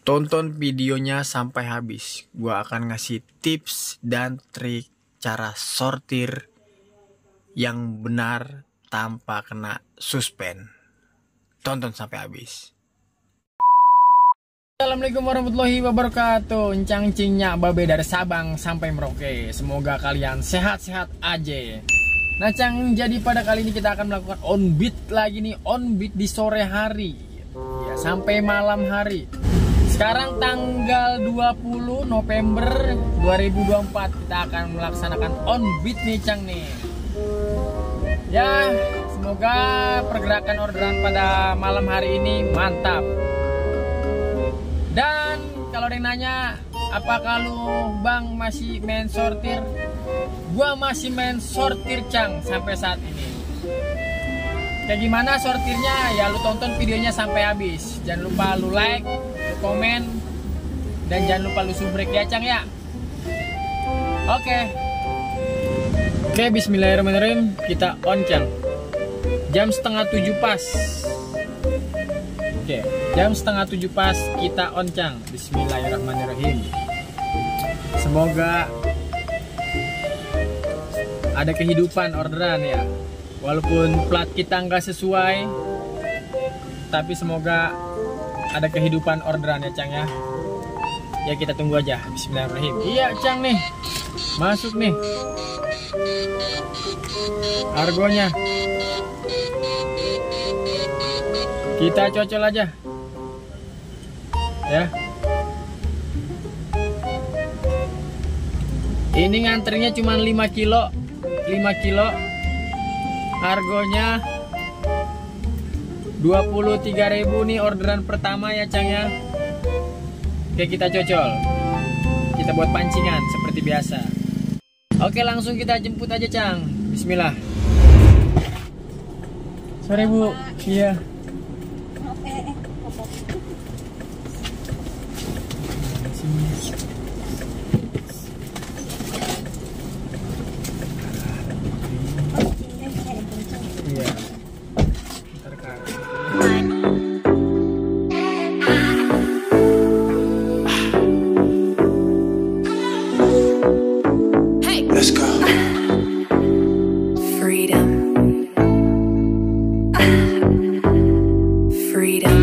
Tonton videonya sampai habis. Gua akan ngasih tips dan trik cara sortir yang benar tanpa kena suspend. Tonton sampai habis. Assalamualaikum warahmatullahi wabarakatuh. Encang cingnya babe dari Sabang sampai Merauke. Semoga kalian sehat-sehat aja. Nah Cang, jadi pada kali ini kita akan melakukan on beat lagi nih. On beat di sore hari ya, sampai malam hari. Sekarang tanggal 20 November 2024 kita akan melaksanakan on beat nih Cang nih. Ya, semoga pergerakan orderan pada malam hari ini mantap. Dan kalau ada yang nanya, apakah lu Bang masih main sortir? Gua masih main sortir Cang sampai saat ini. Kayak gimana sortirnya? Ya lu tonton videonya sampai habis. Jangan lupa lu like, lu komen, dan jangan lupa lu subrek ya Cang ya. Oke, bismillahirrahmanirrahim. Kita on Cang. Jam setengah 7 pas. Oke, jam setengah 7 pas kita on Cang. Bismillahirrahmanirrahim. Semoga ada kehidupan orderan ya. Walaupun plat kita nggak sesuai, tapi semoga ada kehidupan orderan ya Cang ya. Ya kita tunggu aja. Bismillahirrahmanirrahim. Iya Cang nih, masuk nih argonya. Kita cocol aja ya. Ini ngantrinya cuma 5 kilo. Harganya 23.000 nih orderan pertama ya Cang ya. Oke, kita cocol. Kita buat pancingan seperti biasa. Oke, langsung kita jemput aja Cang. Bismillah. Sore Bu. Iya. Let's go. Freedom. Freedom.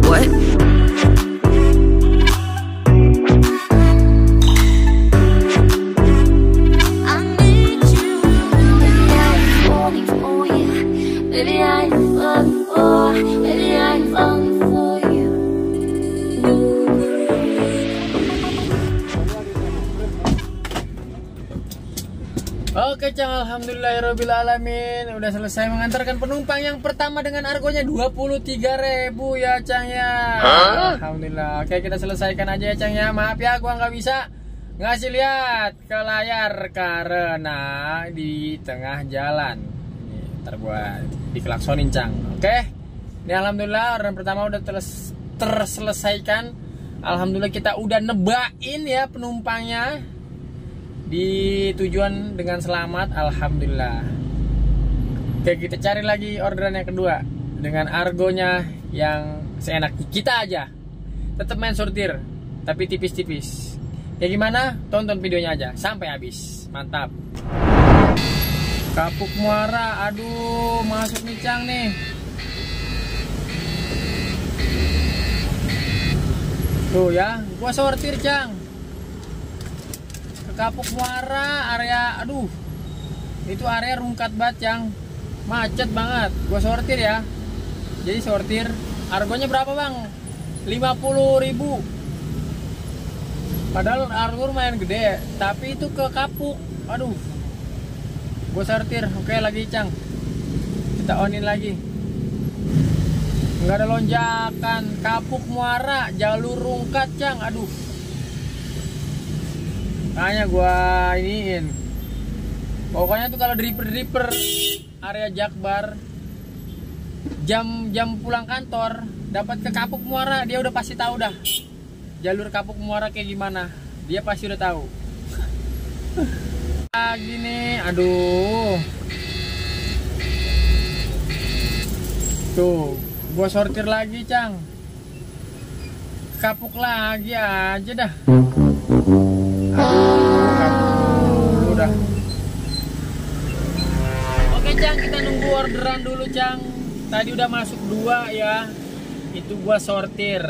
What? I need you. Baby, I'm falling for you. Baby, I'm falling for. Baby, I'm falling for you. Oke Cang, alhamdulillahirobbilalamin. Udah selesai mengantarkan penumpang yang pertama dengan argonya 23.000 ya Cang ya. Alhamdulillah. Oke, kita selesaikan aja ya Cang ya. Maaf ya gua nggak bisa ngasih lihat ke layar karena di tengah jalan. Ini ntar gua dikelaksonin Cang. Oke. Ini alhamdulillah orderan pertama udah terselesaikan. Alhamdulillah kita udah nebain ya penumpangnya di tujuan dengan selamat. Alhamdulillah. Oke, kita cari lagi orderan yang kedua dengan argonya yang seenak kita aja. Tetap main sortir tapi tipis-tipis. Ya gimana? Tonton videonya aja sampai habis. Mantap. Kapuk Muara, aduh, masuk nih Cang nih. Tuh ya, gua sortir Cang. Kapuk Muara area, aduh, itu area rungkat banget Cang, macet banget. Gua sortir ya, jadi sortir. Argonya berapa Bang? 50.000. Padahal argo lumayan gede, tapi itu ke kapuk. Aduh, gua sortir. Oke, lagi Cang, kita onin lagi. Nggak ada lonjakan. Kapuk Muara jalur rungkat Cang, aduh. Makanya gua iniin. Pokoknya tuh kalau driper area Jakbar jam pulang kantor dapat ke Kapuk Muara, dia udah pasti tahu dah jalur Kapuk Muara kayak gimana. Dia pasti udah tahu. lagi nih. Aduh. Tuh, gua sortir lagi, Cang. Kapuk lagi aja dah. Aduh, kapuk udah. Oke, Cang, kita nunggu orderan dulu, Cang. Tadi udah masuk 2 ya. Itu gua sortir.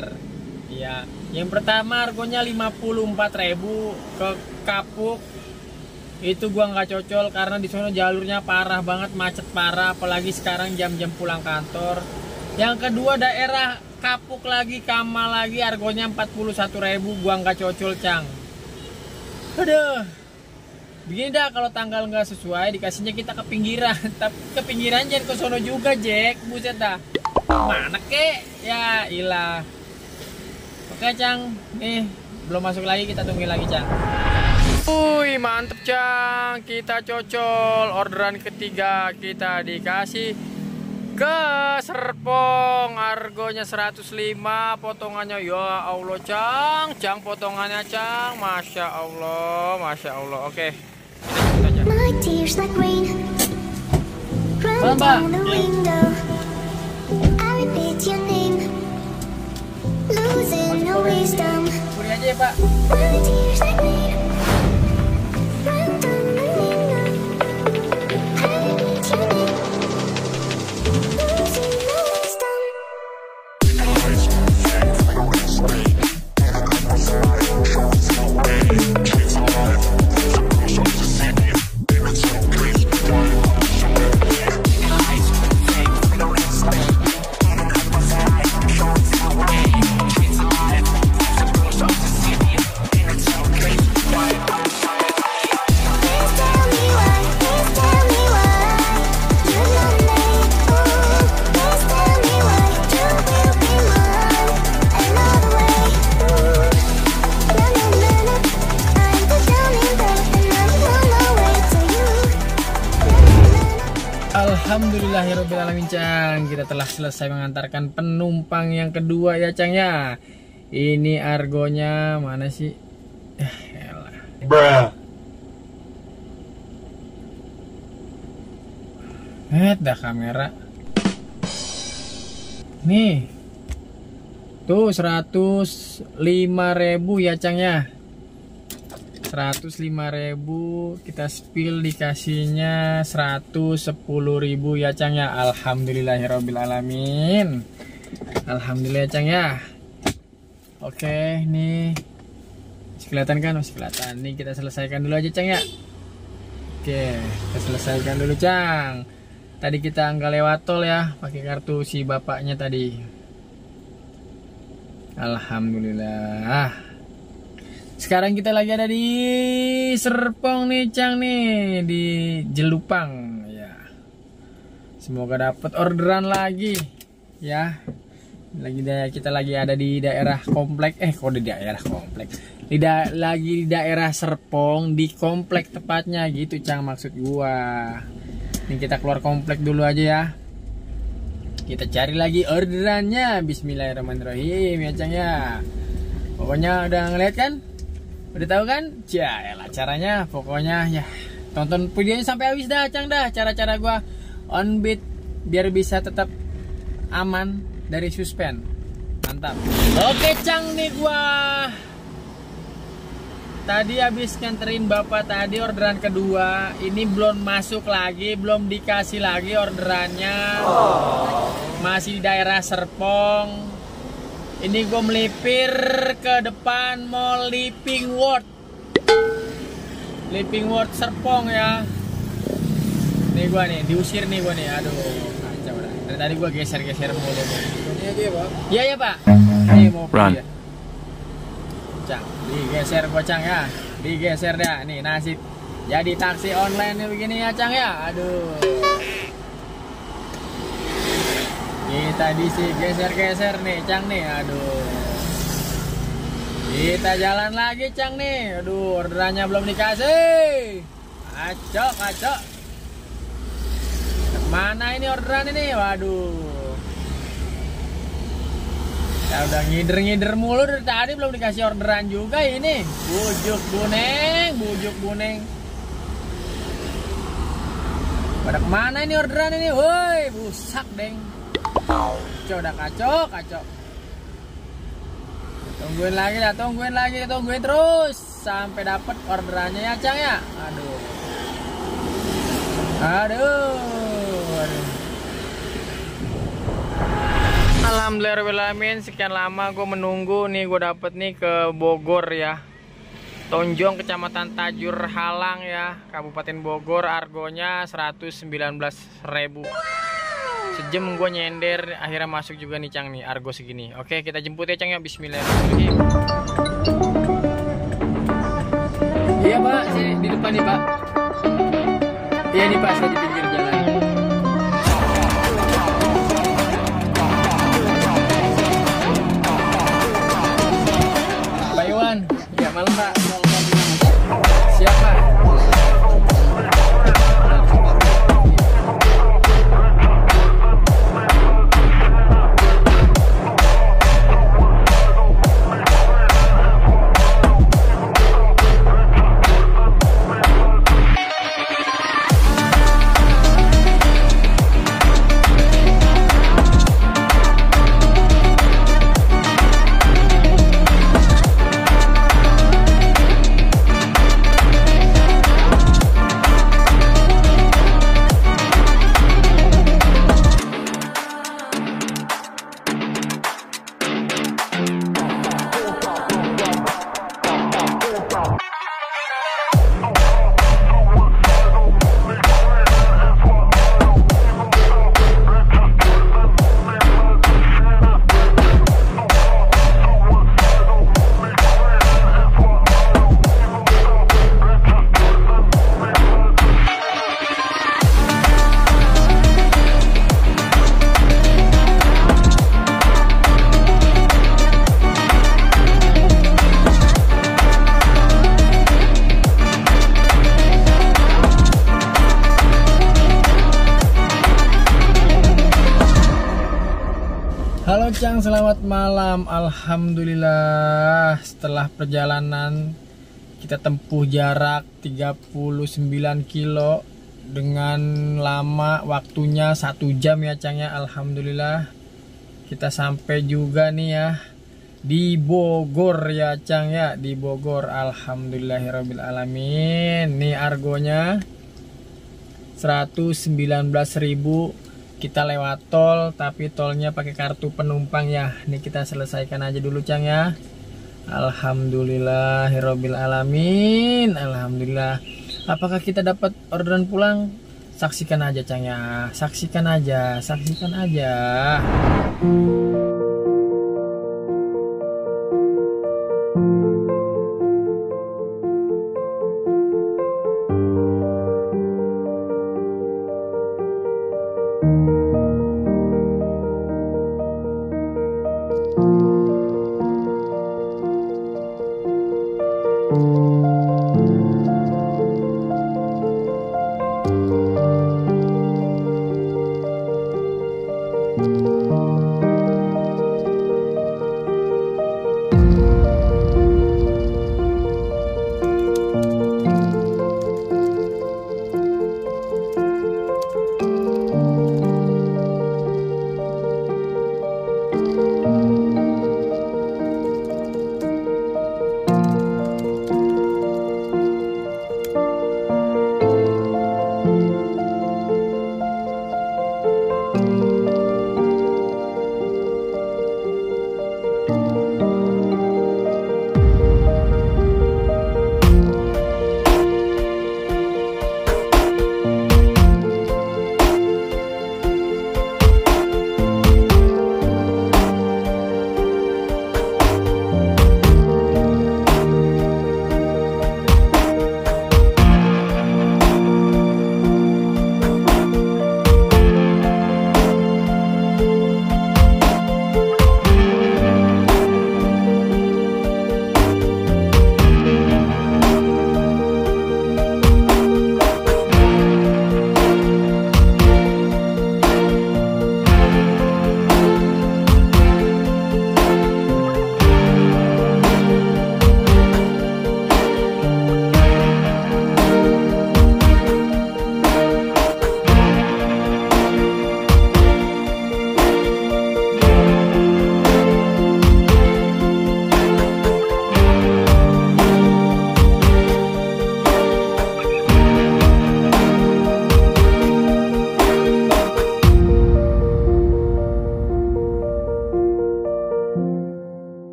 Ya, yang pertama harganya 54.000 ke kapuk. Itu gua nggak cocol karena di sana jalurnya parah banget, macet parah, apalagi sekarang jam-jam pulang kantor. Yang kedua daerah kapuk lagi, Kamal lagi, harganya 41.000, gua nggak cocol, Cang. Aduh. Begini dah, kalau tanggal nggak sesuai dikasihnya kita ke pinggiran. Tapi ke pinggiran jangan ke sono juga, Jack. Buset dah. Mana kek? Ya ilah. Oke, Cang. Nih, belum masuk lagi, kita tungguin lagi, Cang. Wih, mantep, Cang. Kita cocol. Orderan ketiga kita dikasih ke Serpong. Harganya 105, potongannya ya Allah, Cang. Cang, potongannya, Cang. Masya Allah, Masya Allah. Oke. My tears like rain run down the window. I repeat your name, losing no wisdom. Beri aja ya, Pak. My tears like rain run down the window. I repeat your name, losing no wisdom. Alhamdulillahirobbilalamin, Cang. Kita telah selesai mengantarkan penumpang yang kedua ya, Cang ya. Ini argonya mana sih? Bruh. Dah kamera. Nih. Tuh 105.000 ya, Cang ya. 105.000, kita spill dikasihnya 110.000 ya, Cang ya. Alhamdulillahirobbilalamin. Alhamdulillah ya, Cang ya. Oke, nih masih kelihatan kan? Masih kelihatan. Nih kita selesaikan dulu aja, Cang ya. Oke, kita selesaikan dulu, Cang. Tadi kita nggak lewat tol ya, pakai kartu si bapaknya tadi. Alhamdulillah. Sekarang kita lagi ada di Serpong nih, Cang nih, di Jelupang ya. Semoga dapat orderan lagi ya. Kita lagi ada di daerah komplek, kok di daerah komplek. Lagi di daerah Serpong, di komplek tepatnya gitu, Cang, maksud gua. Ini kita keluar komplek dulu aja ya. Kita cari lagi orderannya. Bismillahirrahmanirrahim ya, Cang ya. Pokoknya udah ngeliat kan? Udah tahu kan? Ya lah caranya. Pokoknya ya tonton videonya sampai habis dah, Cang dah. Cara-cara gua on beat biar bisa tetap aman dari suspense. Mantap. Oke, Cang nih gua. Tadi habis nganterin bapak tadi orderan kedua. Ini belum masuk lagi, belum dikasih lagi orderannya. Masih di daerah Serpong. Ini gue melipir ke depan Mall Living World. Living World Serpong ya. Nih gue nih, diusir nih gue nih. Aduh, kacau dah. Dari tadi gue geser-geser mulu. Ini aja ya, Pak? Iya ya, Pak. Nih mau pergi ya. Cang, digeser gue, Cang ya. Digeser dah. Nih nasib jadi taksi online nih begini ya, Cang ya. Aduh. Kita diisi geser-geser nih, Cang nih. Aduh. Kita jalan lagi, Cang nih. Aduh, orderannya belum dikasih. Acok. Mana ini orderan ini? Waduh. Ya udah ngider-ngider mulu dari tadi belum dikasih orderan juga ini. Bujuk buneng. Pada kemana ini orderan ini? Woi, busak deng. Kacau dah, kacau. Tungguin lagi, tungguin terus sampai dapat orderannya ya, Cang ya. Aduh. Alhamdulillahirrahmanirrahim, sekian lama gue menunggu nih, gue dapet nih ke Bogor ya. Tonjong, Kecamatan Tajur Halang ya, Kabupaten Bogor. Argonya 119.000. Sejam gue nyender, akhirnya masuk juga nih, Cang nih, argo segini. Oke, kita jemput ya, Cang ya. Bismillahirrahmanirrahim. Iya Pak, sini di depan nih Pak. Iya nih Pak, saya di pinggir jalan. Pak Iwan, ya malam Pak. Siap Pak. Halo Cang, selamat malam. Alhamdulillah, setelah perjalanan kita tempuh jarak 39 kilo dengan lama waktunya 1 jam ya, Cang ya. Alhamdulillah kita sampai juga nih ya di Bogor ya, Cang ya, di Bogor. Alhamdulillahirobbilalamin. Nih argonya 119.000. Kita lewat tol, tapi tolnya pakai kartu penumpang ya. Ini kita selesaikan aja dulu, Cang ya. Alhamdulillahirobbilalamin. Alhamdulillah. Apakah kita dapat orderan pulang? Saksikan aja, Cang ya. Saksikan aja.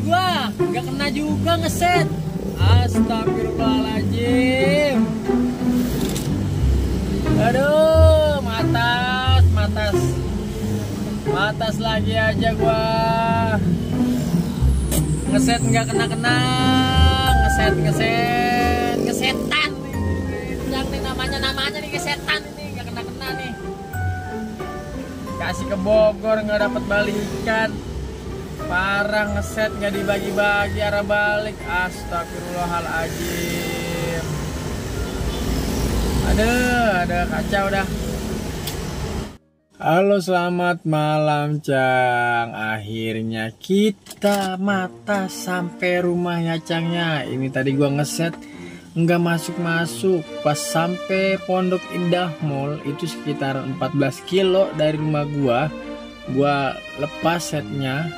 gua, nggak kena juga ngeset. Astagfirullahaladzim. Aduh, matas lagi aja gua. Ngeset nggak kena, ngesetan. Yang nih namanya nih kesetan ini, nggak kena nih. Kasih ke Bogor nggak dapat balikan. Parah, ngeset nggak dibagi-bagi arah balik. Astagfirullahaladzim. Ada kacau dah. Halo, selamat malam Cang. Akhirnya kita mata sampai rumah ya Cangnya. Ini tadi gua ngeset nggak masuk. Pas sampai Pondok Indah Mall itu sekitar 14 kilo dari rumah gua lepas setnya.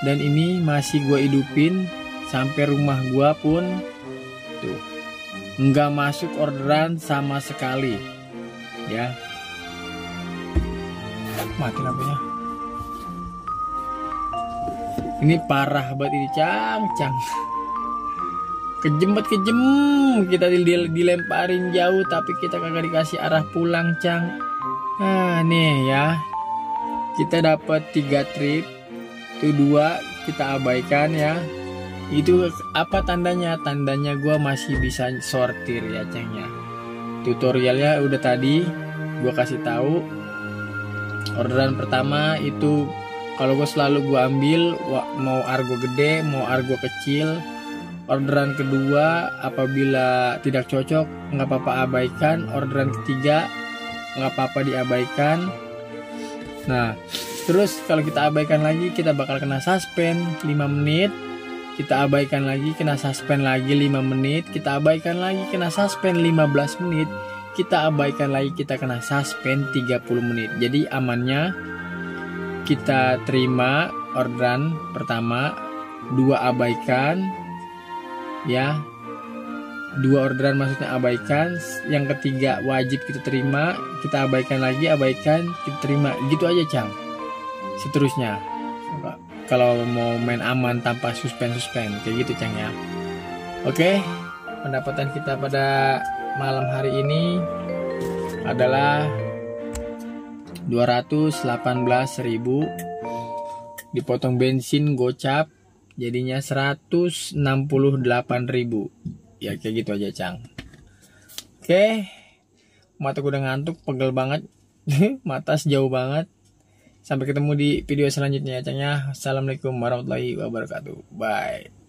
Dan ini masih gua hidupin sampai rumah gua pun tuh nggak masuk orderan sama sekali ya. Mati lampunya. Ini parah banget ini Cang. Kejem kita dilemparin jauh tapi kita kagak dikasih arah pulang Cang. Nah nih ya, kita dapat 3 trip, itu 2 kita abaikan ya. Itu apa tandanya? Tandanya gua masih bisa sortir ya Cang ya. Tutorialnya udah tadi gua kasih tahu. Orderan pertama itu kalau gue selalu gue ambil mau argo gede mau argo kecil. Orderan kedua apabila tidak cocok nggak apa-apa abaikan. Orderan ketiga nggak apa-apa diabaikan. Nah terus kalau kita abaikan lagi kita bakal kena suspend 5 menit. Kita abaikan lagi kena suspend lagi 5 menit. Kita abaikan lagi kena suspend 15 menit. Kita abaikan lagi kita kena suspend 30 menit. Jadi amannya kita terima orderan pertama 2 abaikan ya, 2 orderan maksudnya abaikan. Yang ketiga wajib kita terima, kita abaikan lagi, abaikan, kita terima, gitu aja Cang. Seterusnya kalau mau main aman tanpa suspend kayak gitu Cang ya. Oke, pendapatan kita pada malam hari ini adalah 218.000 dipotong bensin gocap jadinya 168.000 ya, kayak gitu aja Cang. Oke, mata gue udah ngantuk, pegel banget. Mata jauh banget. Sampai ketemu di video selanjutnya ya Cang ya. Assalamualaikum warahmatullahi wabarakatuh. Bye.